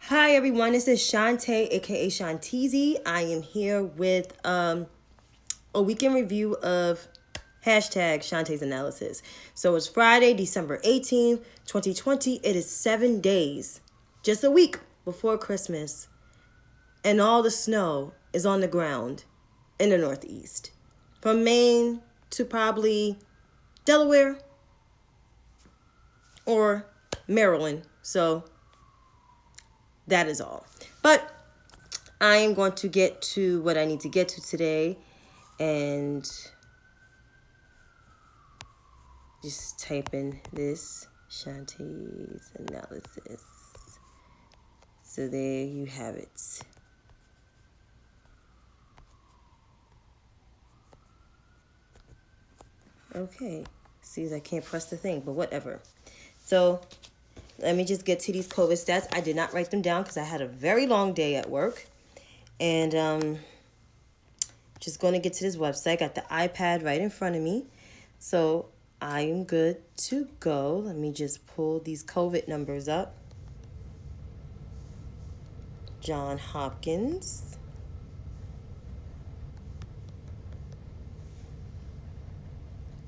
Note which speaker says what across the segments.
Speaker 1: Hi everyone, this is Chantay, aka Shanteezy. I am here with a weekend review of hashtag Chantay's Analysis. So it's Friday, December 18th, 2020. It is 7 days, just a week before Christmas. And all the snow is on the ground in the Northeast. From Maine to probably Delaware or Maryland. So that is all. But I am going to get to what I need to get to today and just type in this Chantay's Analysis. So there you have it. Okay. See, I can't press the thing, but whatever. So let me just get to these COVID stats. I did not write them down because I had a very long day at work. And just going to get to this website. Got the iPad right in front of me. So I am good to go. Let me just pull these COVID numbers up. John Hopkins.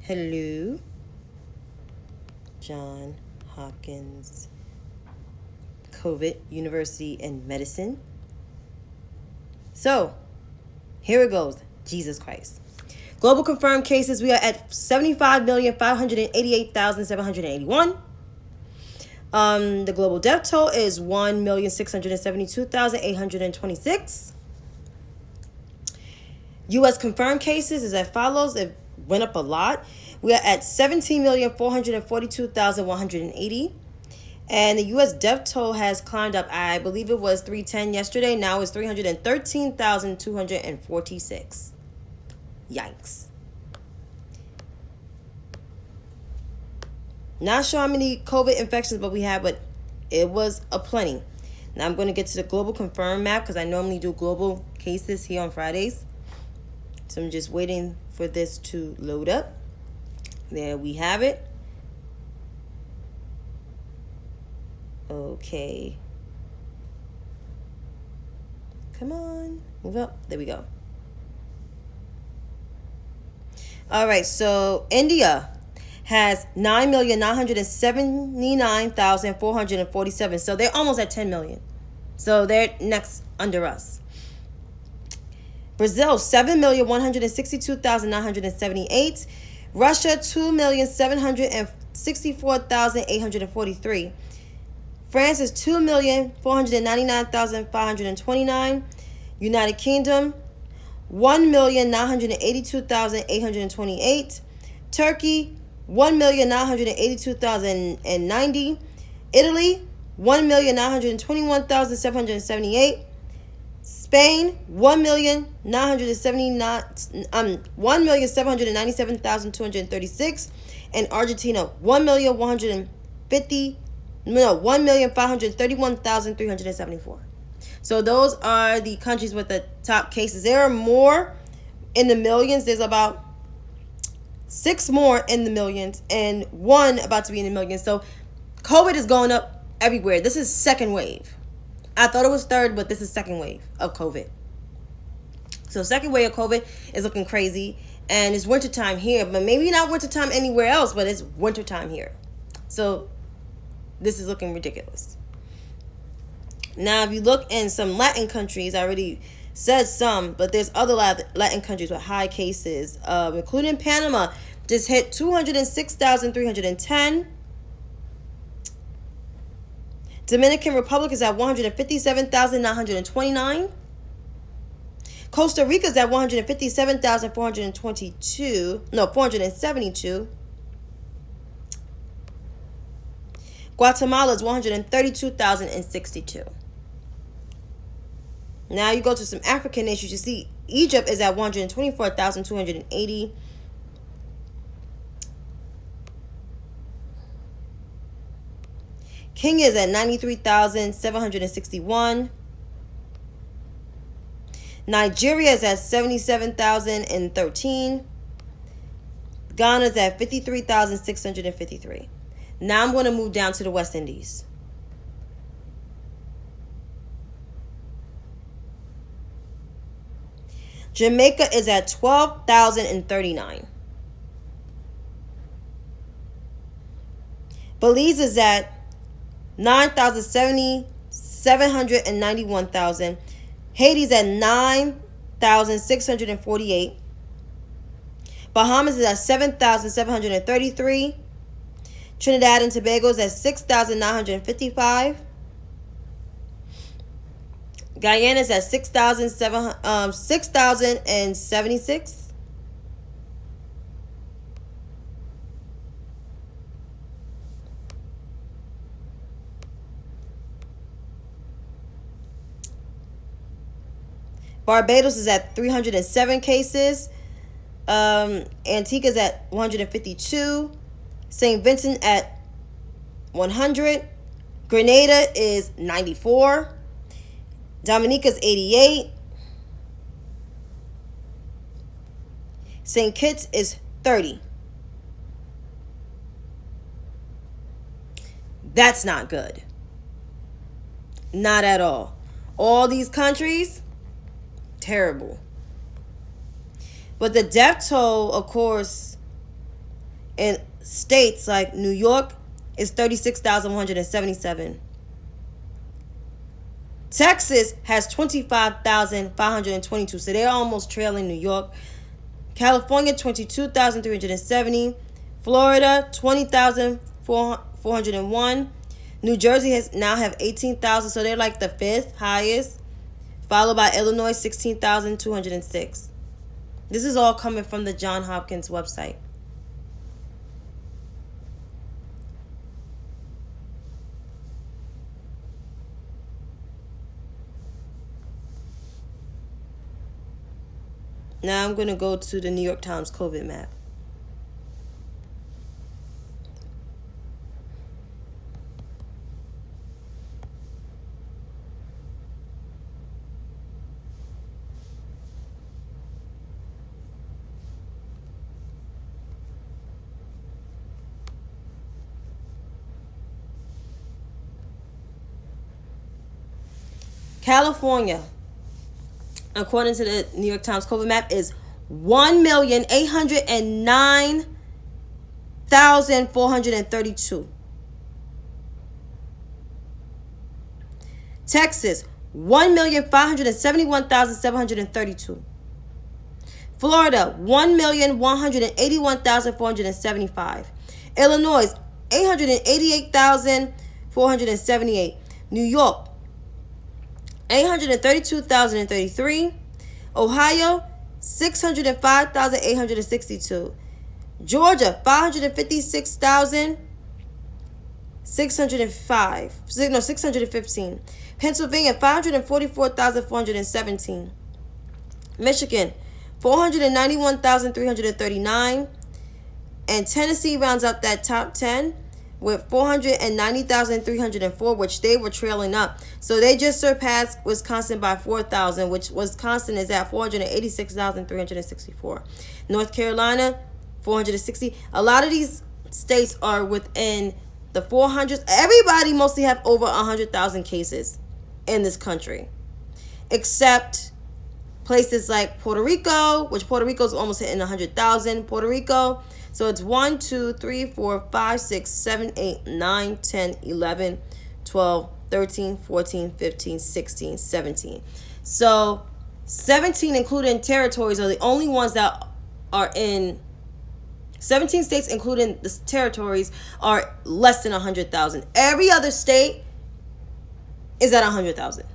Speaker 1: Hello. John Hopkins COVID University in Medicine. So, here it goes. Jesus Christ. Global confirmed cases, we are at 75,588,781. The global death toll is 1,672,826. U.S. confirmed cases is as follows. It went up a lot. We are at 17,442,180. And the U.S. death toll has climbed up. I believe it was 310 yesterday. Now it's 313,246. Yikes. Not sure how many COVID infections but we had, but it was a plenty. Now I'm going to get to the global confirmed map because I normally do global cases here on Fridays. So I'm just waiting for this to load up. There we have it. Okay. Come on. Move up. There we go. All right. So India has 9,979,447. So they're almost at 10 million. So they're next under us. Brazil, 7,162,978. Russia, 2,764,843. France is 2,499,529. United Kingdom, 1,982,828. Turkey, 1,982,090. Italy, 1,921,778. Spain, 1,797,236, and Argentina, 1,531,374. So those are the countries with the top cases. There are more in the millions. There's about 6 more in the millions and 1 about to be in the millions. So COVID is going up everywhere. This is second wave. I thought it was third, but this is second wave of COVID. So second wave of COVID is looking crazy. And it's wintertime here, but maybe not wintertime anywhere else, but it's wintertime here. So this is looking ridiculous. Now, if you look in some Latin countries, I already said some, but there's other Latin countries with high cases, including Panama, just hit 206,310. Dominican Republic is at 157,929. Costa Rica is at 472. Guatemala is 132,062. Now you go to some African nations. You see Egypt is at 124,280. Kenya is at 93,761. Nigeria is at 77,013. Ghana is at 53,653. Now I'm going to move down to the West Indies. Jamaica is at 12,039. Belize is at 791,000. Haiti's at 9,648. Bahamas is at 7,733. Trinidad and Tobago is at 6,955. Guyana is at 6,076. Barbados is at 307 cases. Antigua is at 152. St. Vincent at 100. Grenada is 94. Dominica is 88. St. Kitts is 30. That's not good. Not at all. All these countries, terrible. But the death toll, of course, in states like New York is 36,177. Texas has 25,522, so they're almost trailing New York. California, 22,370. Florida, 20,401. New Jersey now have 18,000, so they're like the fifth highest, followed by Illinois, 16,206. This is all coming from the Johns Hopkins website. Now I'm going to go to the New York Times COVID map. California, according to the New York Times COVID map, is 1,809,432. Texas, 1,571,732. Florida, 1,181,475. Illinois, 888,478. New York, 832,033. Ohio, 605,862. Georgia, 615. Pennsylvania, 544,417. Michigan, 491,339. And Tennessee rounds out that top 10 with 490,304, which they were trailing up. So they just surpassed Wisconsin by 4,000, which Wisconsin is at 486,364. North Carolina, 460. A lot of these states are within the 400s. Everybody mostly have over 100,000 cases in this country, except places like Puerto Rico, which Puerto Rico is almost hitting 100,000. Puerto Rico. So it's 1, 2, 3, 4, 5, 6, 7, 8, 9, 10, 11, 12, 13, 14, 15, 16, 17. So 17, including territories, are the only ones that are in 17 states, including the territories, are less than 100,000. Every other state is at 100,000.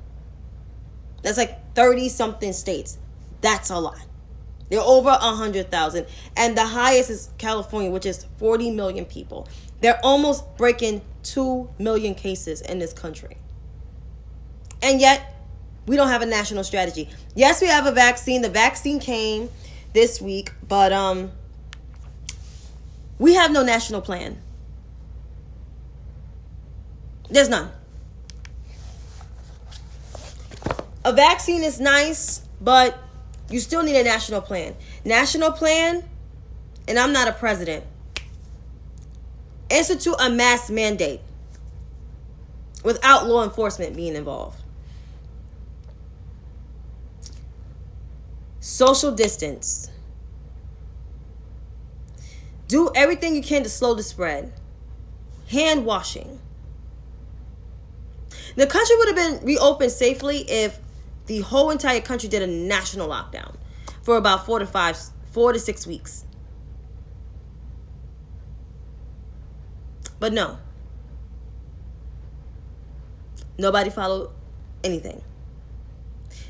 Speaker 1: That's like 30-something states. That's a lot. They're over 100,000. And the highest is California, which is 40 million people. They're almost breaking 2 million cases in this country. And yet, we don't have a national strategy. Yes, we have a vaccine. The vaccine came this week, but we have no national plan. There's none. A vaccine is nice, but you still need a national plan. National plan, and I'm not a president. Institute a mask mandate without law enforcement being involved. social distance. Do everything you can to slow the spread. Hand washing. The country would have been reopened safely if the whole entire country did a national lockdown for about 4 to 6 weeks. But no. Nobody followed anything.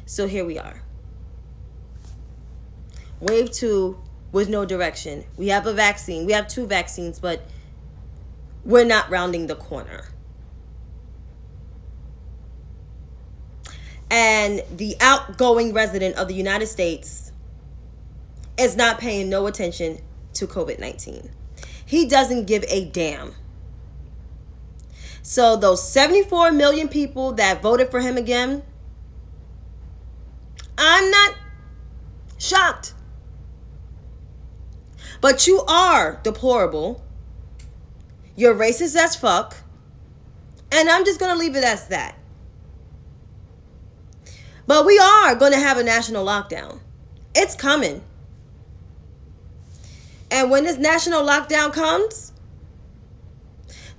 Speaker 1: So here we are. Wave 2 with no direction. We have a vaccine. We have 2 vaccines, but we're not rounding the corner. And the outgoing resident of the United States is not paying no attention to COVID-19. He doesn't give a damn. So those 74 million people that voted for him again, I'm not shocked. But you are deplorable. You're racist as fuck. And I'm just going to leave it as that. But we are going to have a national lockdown. It's coming. And when this national lockdown comes,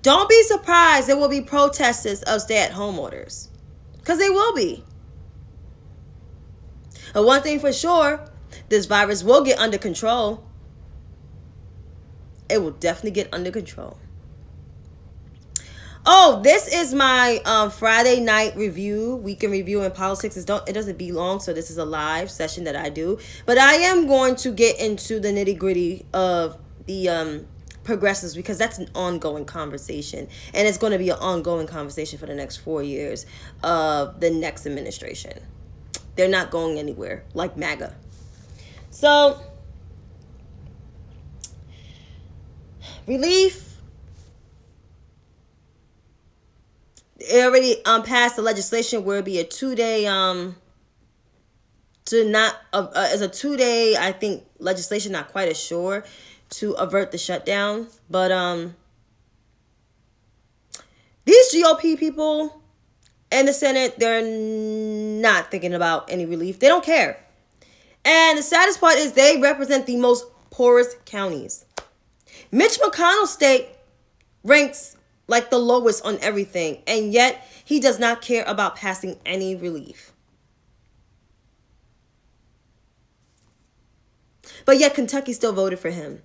Speaker 1: don't be surprised there will be protesters of stay-at-home orders. Because they will be. And one thing for sure, this virus will get under control. It will definitely get under control. Oh, this is my Friday night review, weekend review in politics. It doesn't be long, so this is a live session that I do. But I am going to get into the nitty-gritty of the progressives because that's an ongoing conversation. And it's going to be an ongoing conversation for the next 4 years of the next administration. They're not going anywhere, like MAGA. So, relief. It already passed the legislation where it'd be a 2-day as a 2-day, I think, legislation, not quite as sure, to avert the shutdown. But these GOP people in the Senate, they're not thinking about any relief. They don't care. And the saddest part is they represent the most poorest counties. Mitch McConnell's state ranks like the lowest on everything, and yet he does not care about passing any relief. But yet Kentucky still voted for him.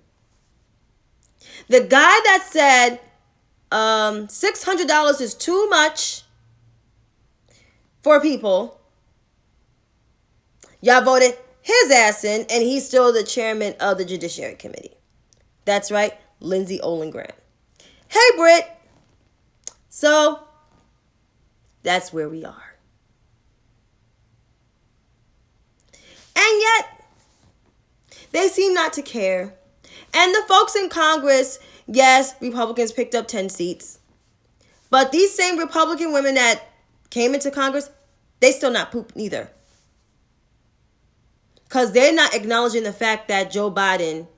Speaker 1: The guy that said $600 is too much for people, y'all voted his ass in, and he's still the chairman of the Judiciary Committee. That's right, Lindsey Olin-Graham. Hey, Britt. So, that's where we are. And yet, they seem not to care. And the folks in Congress, yes, Republicans picked up 10 seats. But these same Republican women that came into Congress, they still not poop neither. Because they're not acknowledging the fact that Joe Biden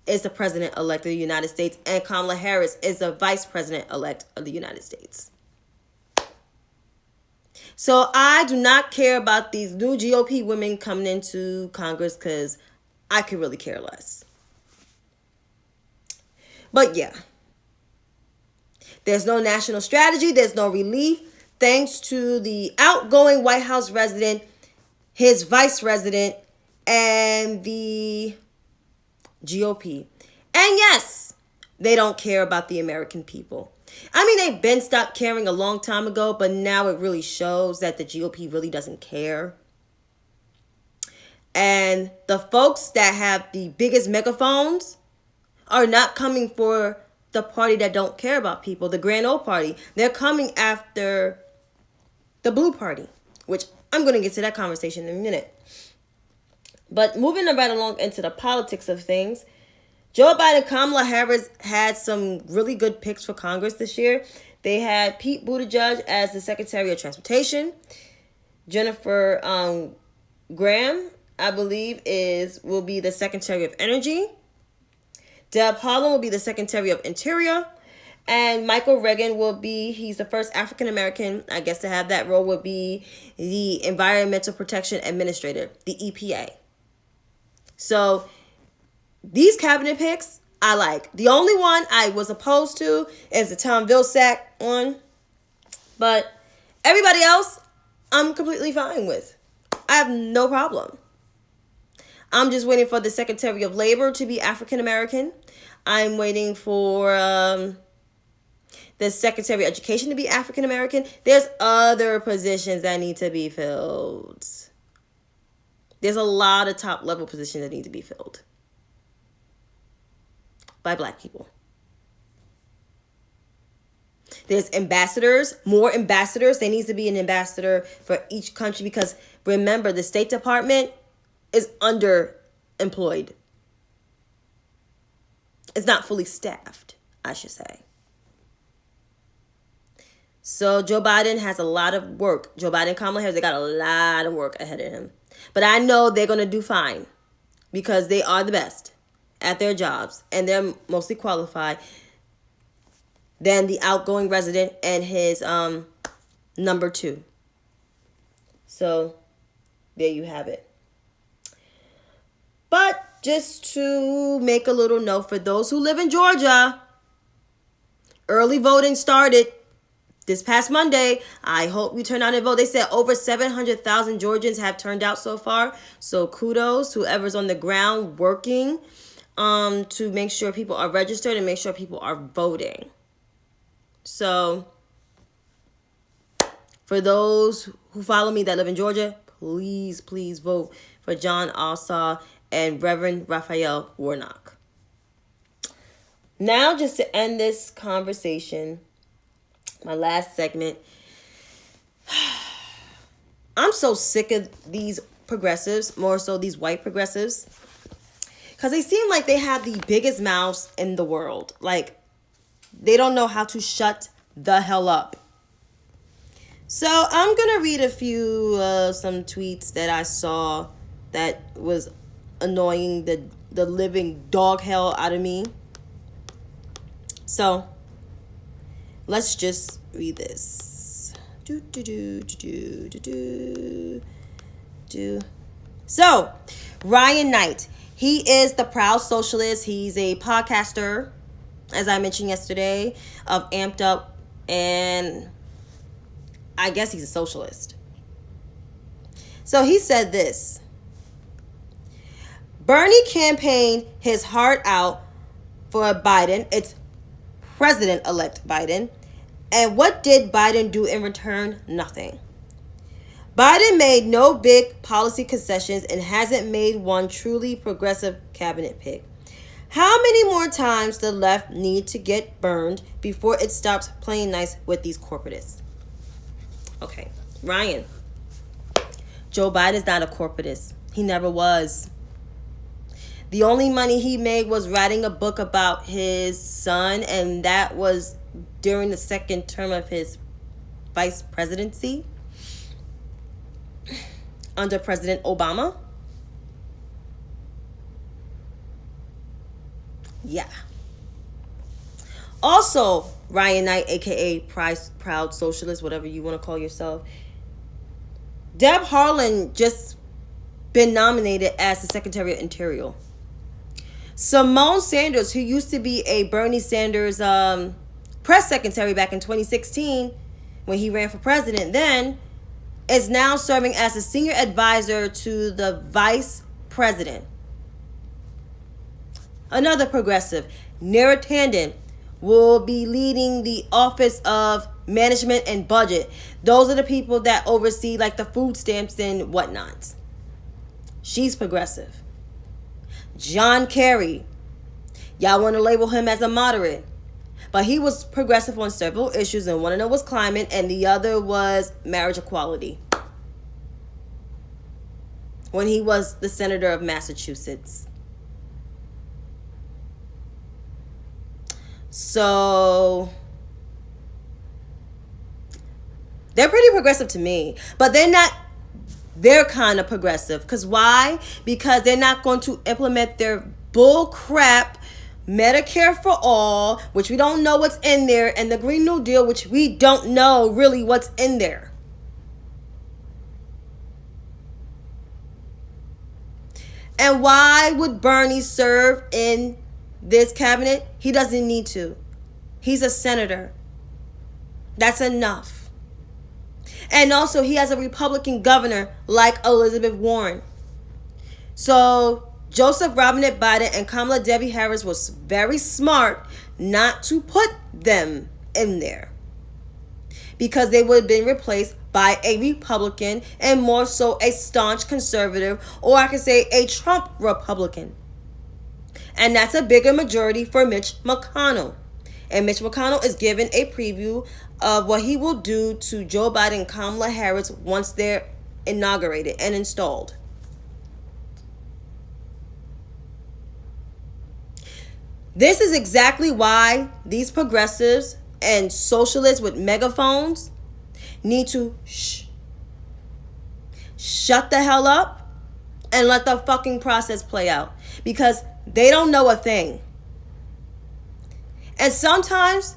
Speaker 1: is the president-elect of the United States and Kamala Harris is the vice president-elect of the United States. So I do not care about these new GOP women coming into Congress because I could really care less. But yeah, there's no national strategy. There's no relief thanks to the outgoing White House resident, his vice president, and the GOP. And yes, they don't care about the American people. I mean, they've been stopped caring a long time ago, but now it really shows that the GOP really doesn't care. And the folks that have the biggest megaphones are not coming for the party that don't care about people, the Grand Old Party. They're coming after the Blue Party, which I'm going to get to that conversation in a minute. But moving right along into the politics of things, Joe Biden, Kamala Harris had some really good picks for Congress this year. They had Pete Buttigieg as the Secretary of Transportation. Jennifer Graham, I believe, will be the Secretary of Energy. Deb Haaland will be the Secretary of Interior. And Michael Regan he's the first African-American, I guess, to have that role, will be the Environmental Protection Administrator, the EPA. So these cabinet picks, I like. The only one I was opposed to is the Tom Vilsack one. But everybody else, I'm completely fine with. I have no problem. I'm just waiting for the Secretary of Labor to be African American. I'm waiting for the Secretary of Education to be African American. There's other positions that need to be filled. There's a lot of top level positions that need to be filled by Black people. There's ambassadors, more ambassadors. There needs to be an ambassador for each country because remember, the State Department is underemployed. It's not fully staffed, I should say. So Joe Biden has a lot of work. Joe Biden and Kamala Harris, they got a lot of work ahead of him. But I know they're going to do fine because they are the best at their jobs and they're mostly qualified than the outgoing resident and his number 2. So there you have it. But just to make a little note for those who live in Georgia, early voting started this past Monday. I hope you turn out and vote. They said over 700,000 Georgians have turned out so far. So kudos to whoever's on the ground working to make sure people are registered and make sure people are voting. So for those who follow me that live in Georgia, please vote for John Ossaw and Reverend Raphael Warnock. Now, just to end this conversation, my last segment, I'm so sick of these progressives, more so these white progressives, because they seem like they have the biggest mouths in the world. Like, they don't know how to shut the hell up. So I'm going to read a few, some tweets that I saw that was annoying the living dog hell out of me. So let's just read this. So Ryan Knight, he is the Proud Socialist. He's a podcaster, as I mentioned yesterday, of Amped Up, and I guess he's a socialist. So he said this: Bernie campaigned his heart out for Biden. It's President-elect Biden. And what did Biden do in return? Nothing. Biden made no big policy concessions and hasn't made one truly progressive cabinet pick. How many more times the left need to get burned before it stops playing nice with these corporatists? Okay, Ryan. Joe Biden's not a corporatist. He never was. The only money he made was writing a book about his son, and that was during the second term of his vice presidency under President Obama. Yeah. Also, Ryan Knight, aka Proud Socialist, whatever you want to call yourself, Deb Haaland just been nominated as the Secretary of Interior. Simone Sanders, who used to be a Bernie Sanders press secretary back in 2016 when he ran for president then, is now serving as a senior advisor to the vice president. Another progressive, Neera Tanden, will be leading the Office of Management and Budget. Those are the people that oversee like the food stamps and whatnot. She's progressive. John Kerry, y'all want to label him as a moderate, but he was progressive on several issues, and one of them was climate and the other was marriage equality when he was the senator of Massachusetts. So they're pretty progressive to me, but they're not. They're kind of progressive. Because why? Because they're not going to implement their bull crap Medicare for all, which we don't know what's in there, and the Green New Deal, which we don't know really what's in there. And why would Bernie serve in this cabinet? He doesn't need to. He's a senator. That's enough. And also, he has a Republican governor like Elizabeth Warren. So Joseph Robinette Biden and Kamala Debbie Harris was very smart not to put them in there, because they would have been replaced by a Republican, and more so a staunch conservative, or I could say a Trump Republican. And that's a bigger majority for Mitch McConnell. And Mitch McConnell is given a preview of what he will do to Joe Biden and Kamala Harris once they're inaugurated and installed. This is exactly why these progressives and socialists with megaphones need to shut the hell up and let the fucking process play out, because they don't know a thing. And sometimes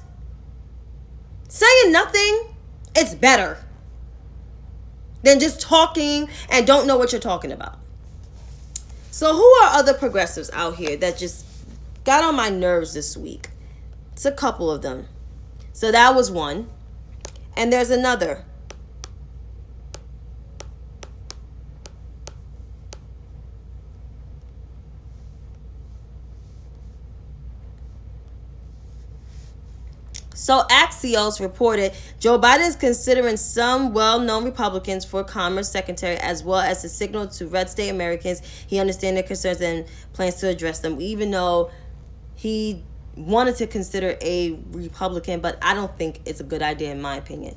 Speaker 1: saying nothing is better than just talking and don't know what you're talking about. So who are other progressives out here that just got on my nerves this week? It's a couple of them. So that was one. And there's another. So Axios reported Joe Biden is considering some well-known Republicans for Commerce Secretary, as well as a signal to red state Americans he understands their concerns and plans to address them, even though he wanted to consider a Republican, but I don't think it's a good idea in my opinion.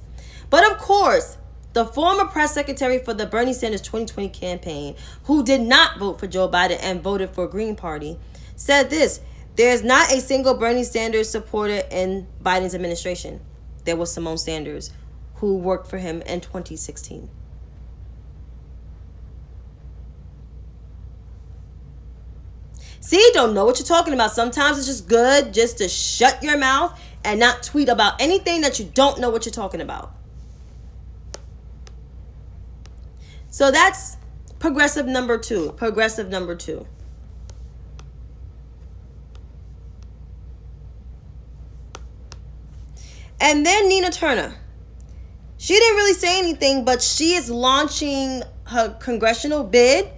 Speaker 1: But of course, the former press secretary for the Bernie Sanders 2020 campaign, who did not vote for Joe Biden and voted for Green Party, said this: there's not a single Bernie Sanders supporter in Biden's administration. There was Simone Sanders, who worked for him in 2016. See, don't know what you're talking about. Sometimes it's just good just to shut your mouth and not tweet about anything that you don't know what you're talking about. So that's progressive number two. Progressive number two. And then Nina Turner. She didn't really say anything, but she is launching her congressional bid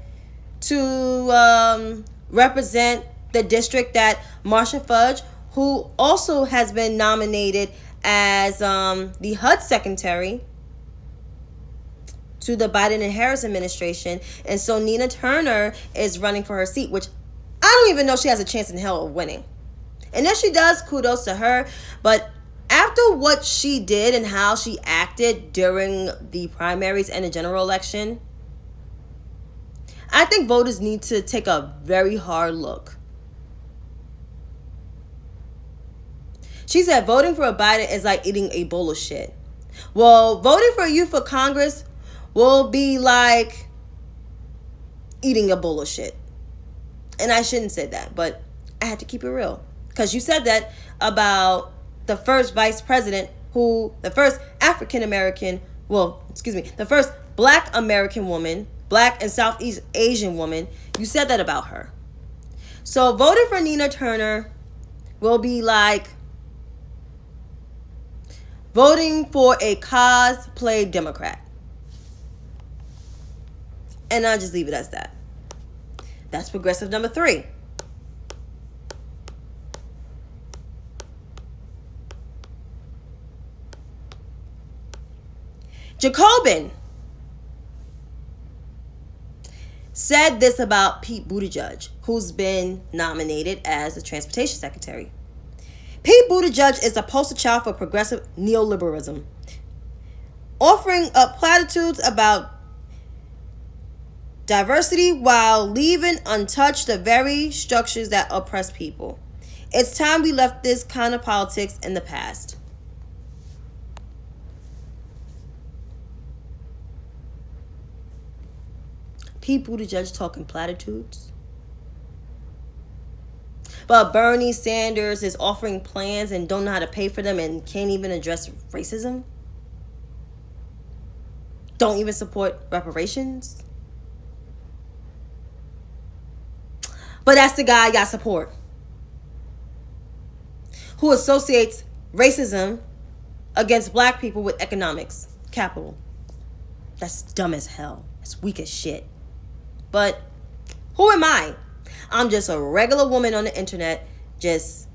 Speaker 1: to represent the district that Marsha Fudge, who also has been nominated as the HUD secretary to the Biden and Harris administration. And so Nina Turner is running for her seat, which I don't even know she has a chance in hell of winning. And if she does, kudos to her. But after what she did and how she acted during the primaries and the general election, I think voters need to take a very hard look. She said voting for a Biden is like eating a bowl of shit. Well, voting for you for Congress will be like eating a bowl of shit. And I shouldn't say that, but I had to keep it real. Because you said that about the first vice president, the first African American, the first Black American woman, Black and Southeast Asian woman, you said that about her. So voting for Nina Turner will be like voting for a cosplay Democrat. And I'll just leave it as that. That's progressive number 3. Jacobin said this about Pete Buttigieg, who's been nominated as the transportation secretary. Pete Buttigieg is a poster child for progressive neoliberalism, offering up platitudes about diversity while leaving untouched the very structures that oppress people. It's time we left this kind of politics in the past. Pete Buttigieg talking platitudes. But Bernie Sanders is offering plans and don't know how to pay for them and can't even address racism. Don't even support reparations. But that's the guy I got support. Who associates racism against black people with economics, capital. That's dumb as hell. It's weak as shit. But who am I? I'm just a regular woman on the internet, just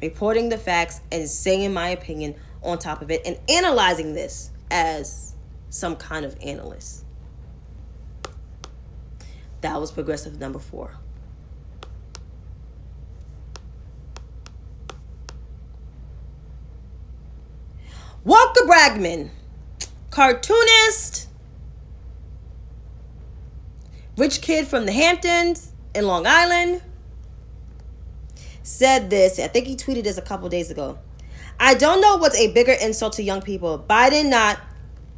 Speaker 1: reporting the facts and saying my opinion on top of it and analyzing this as some kind of analyst. That was progressive number 4. Walker Bragman, cartoonist, rich kid from the Hamptons in Long Island, said this. I think he tweeted this a couple days ago. I don't know what's a bigger insult to young people. Biden, not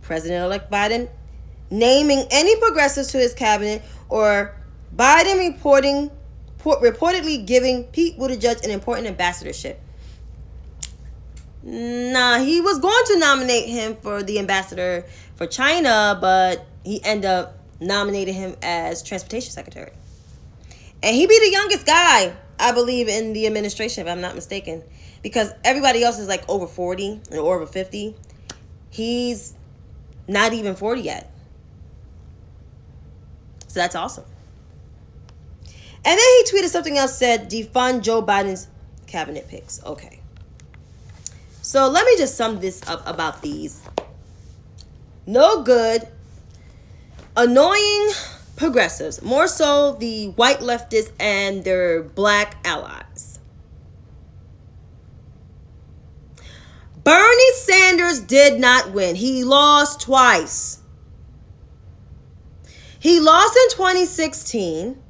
Speaker 1: President-elect Biden, naming any progressives to his cabinet, or Biden reportedly giving Pete Buttigieg an important ambassadorship. Nah, he was going to nominate him for the ambassador for China, but he ended up nominating him as transportation secretary. And he be the youngest guy, I believe, in the administration, if I'm not mistaken. Because everybody else is like over 40 or over 50. He's not even 40 yet. So that's awesome. And then he tweeted something else, said, defund Joe Biden's cabinet picks. Okay. So let me just sum this up about these. No good, annoying progressives, more so the white leftists and their black allies. Bernie Sanders did not win. He lost twice. He lost in 2016.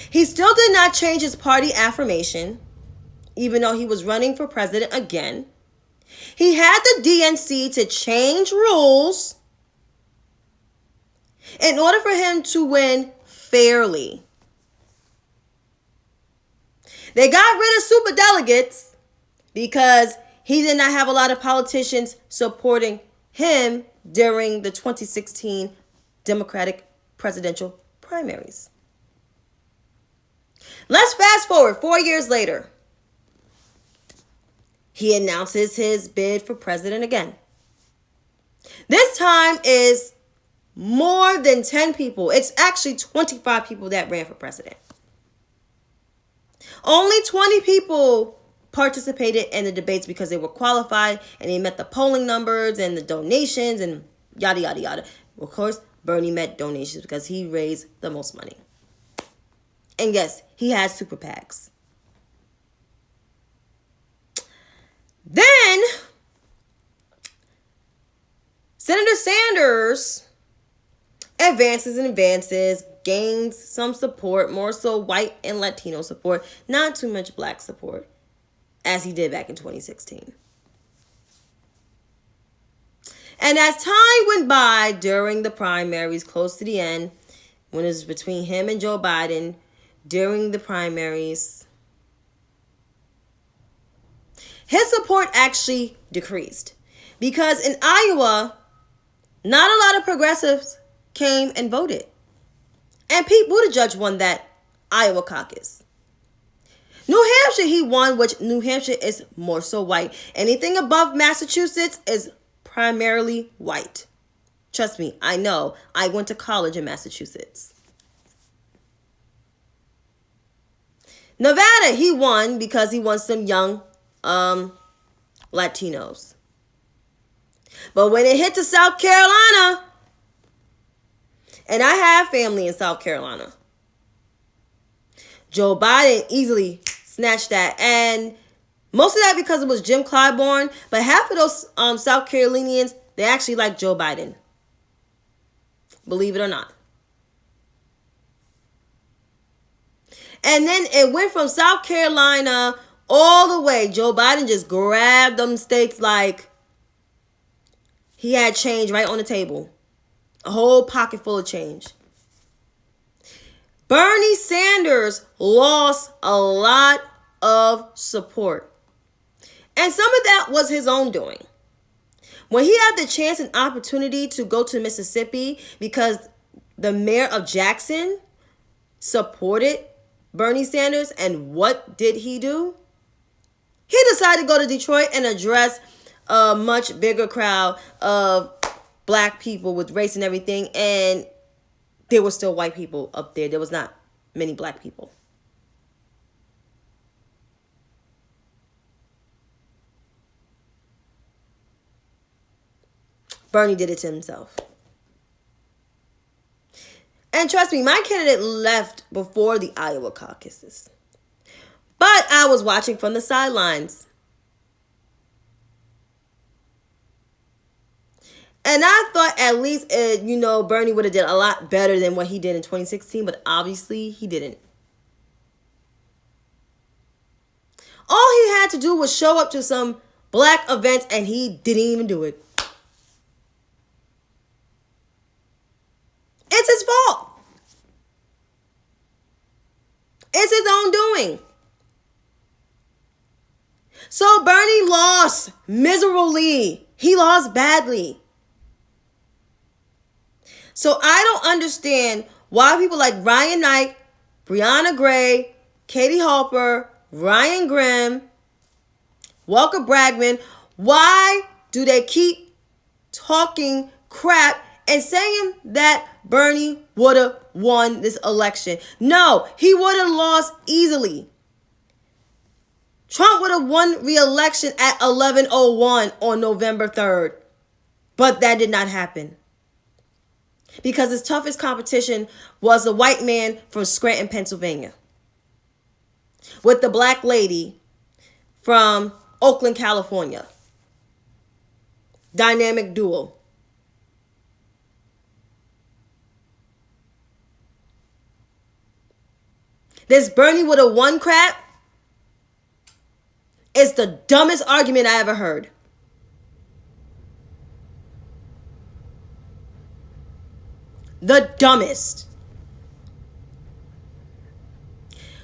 Speaker 1: He still did not change his party affirmation, even though he was running for president again. He had the DNC to change rules in order for him to win fairly. They got rid of superdelegates because he did not have a lot of politicians supporting him during the 2016 Democratic presidential primaries. Let's fast forward 4 years later. He announces his bid for president again. This time is more than 10 people. It's actually 25 people that ran for president. Only 20 people participated in the debates because they were qualified and they met the polling numbers and the donations and yada, yada, yada. Of course, Bernie met donations because he raised the most money. And yes, he has super PACs. Then, Senator Sanders advances, gains some support, more so white and Latino support, not too much black support, as he did back in 2016. And as time went by during the primaries, close to the end, when it was between him and Joe Biden, during the primaries, his support actually decreased. Because in Iowa, not a lot of progressives came and voted. And Pete Buttigieg won that Iowa caucus. New Hampshire, he won, which New Hampshire is more so white. Anything above Massachusetts is primarily white. Trust me, I know. I went to college in Massachusetts. Nevada, he won because he won some young Latinos. But when it hit to South Carolina, and I have family in South Carolina, Joe Biden easily snatched that. And most of that because it was Jim Clyburn. But half of those South Carolinians, they actually like Joe Biden. Believe it or not. And then it went from South Carolina all the way. Joe Biden just grabbed them states like he had change right on the table. A whole pocket full of change. Bernie Sanders lost a lot of support. And some of that was his own doing. When he had the chance and opportunity to go to Mississippi, because the mayor of Jackson supported Bernie Sanders, and what did he do? He decided to go to Detroit and address a much bigger crowd of black people with race and everything, and there were still white people up there. There was not many black people. Bernie did it to himself. And trust me, my candidate left before the Iowa caucuses. But I was watching from the sidelines. And I thought at least, Bernie would have did a lot better than what he did in 2016. But obviously, he didn't. All he had to do was show up to some black events, and he didn't even do it. It's his fault. It's his own doing. So Bernie lost miserably. He lost badly. So I don't understand why people like Ryan Knight, Brianna Gray, Katie Halper, Ryan Grimm, Walker Bragman, why do they keep talking crap and saying that Bernie would have won this election? No, he would have lost easily. Trump would have won re-election at 11:01 on November 3rd. But that did not happen. Because his toughest competition was a white man from Scranton, Pennsylvania, with the black lady from Oakland, California. Dynamic duo. This Bernie would have won crap is the dumbest argument I ever heard. The dumbest.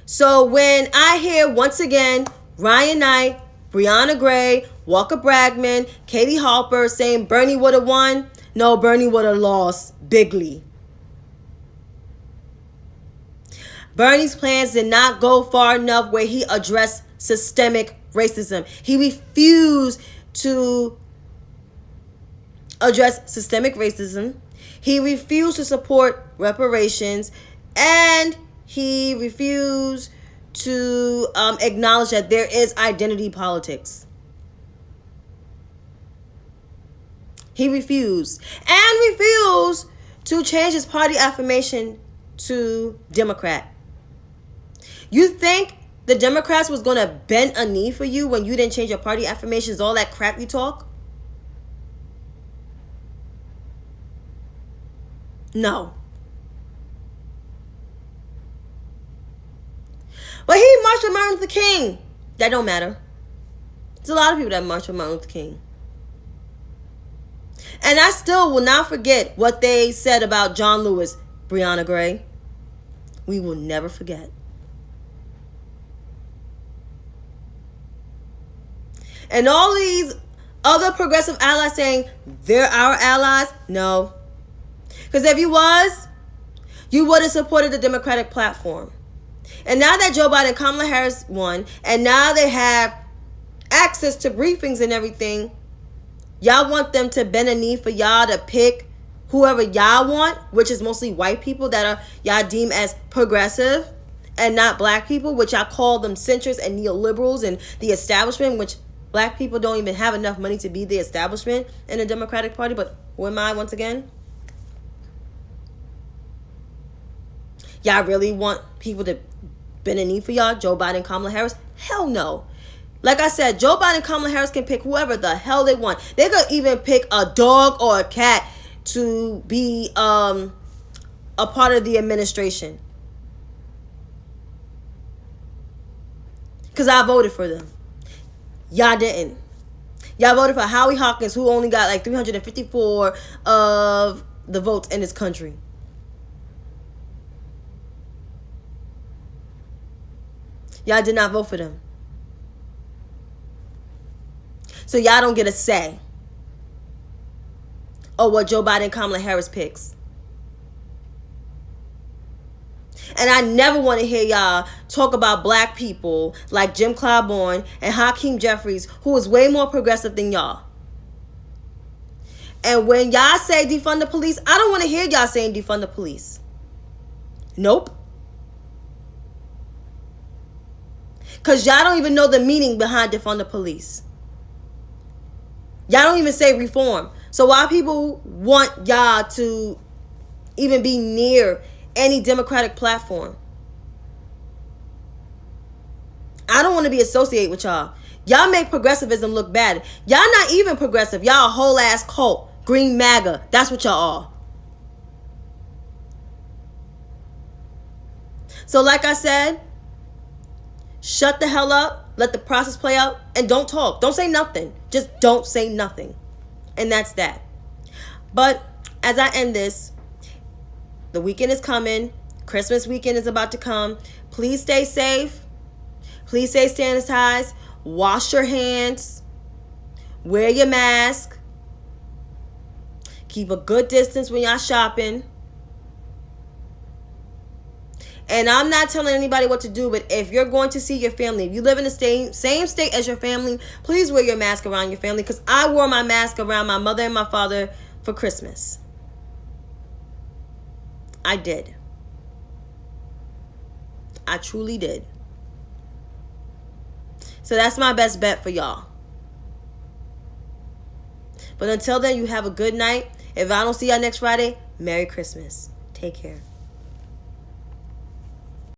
Speaker 1: So when I hear once again Ryan Knight, Brianna Gray, Walker Bragman, Katie Halper saying Bernie would have won, no, Bernie would have lost bigly. Bernie's plans did not go far enough where he addressed systemic racism. He refused to address systemic racism. He refused to support reparations, and he refused to acknowledge that there is identity politics. He refused. And refused to change his party affirmation to Democrat. You think the Democrats was going to bend a knee for you when you didn't change your party affirmations, all that crap you talk? No. But he marched with Martin Luther King. That don't matter. There's a lot of people that march with Martin Luther King. And I still will not forget what they said about John Lewis, Brianna Gray. We will never forget. And all these other progressive allies saying they're our allies. No. Because if you was, you would have supported the Democratic platform. And now that Joe Biden and Kamala Harris won, and now they have access to briefings and everything, y'all want them to bend a knee for y'all to pick whoever y'all want, which is mostly white people that are y'all deem as progressive and not black people, which y'all call them centrists and neoliberals and the establishment, which black people don't even have enough money to be the establishment in the Democratic Party. But who am I once again? Y'all really want people to bend a knee for y'all? Joe Biden, Kamala Harris? Hell no. Like I said, Joe Biden and Kamala Harris can pick whoever the hell they want. They could even pick a dog or a cat to be a part of the administration. Because I voted for them. Y'all didn't. Y'all voted for Howie Hawkins, who only got like 354 of the votes in this country. Y'all did not vote for them. So y'all don't get a say on what Joe Biden and Kamala Harris picks. And I never want to hear y'all talk about black people like Jim Clyburn and Hakeem Jeffries, who is way more progressive than y'all. And when y'all say defund the police, I don't want to hear y'all saying defund the police. Nope. Because y'all don't even know the meaning behind defund the police. Y'all don't even say reform. So why people want y'all to even be near any Democratic platform? I don't want to be associated with y'all. Y'all make progressivism look bad. Y'all not even progressive. Y'all a whole ass cult. Green MAGA. That's what y'all are. So like I said, shut the hell up. Let the process play out. And don't talk. Don't say nothing. Just don't say nothing. And that's that. But as I end this, the weekend is coming. Christmas weekend is about to come. Please stay safe. Please stay sanitized. Wash your hands. Wear your mask. Keep a good distance when y'all shopping. And I'm not telling anybody what to do, but if you're going to see your family, if you live in the same state as your family, please wear your mask around your family, because I wore my mask around my mother and my father for Christmas. I did. I truly did. So that's my best bet for y'all. But until then, you have a good night. If I don't see y'all next Friday, Merry Christmas. Take care.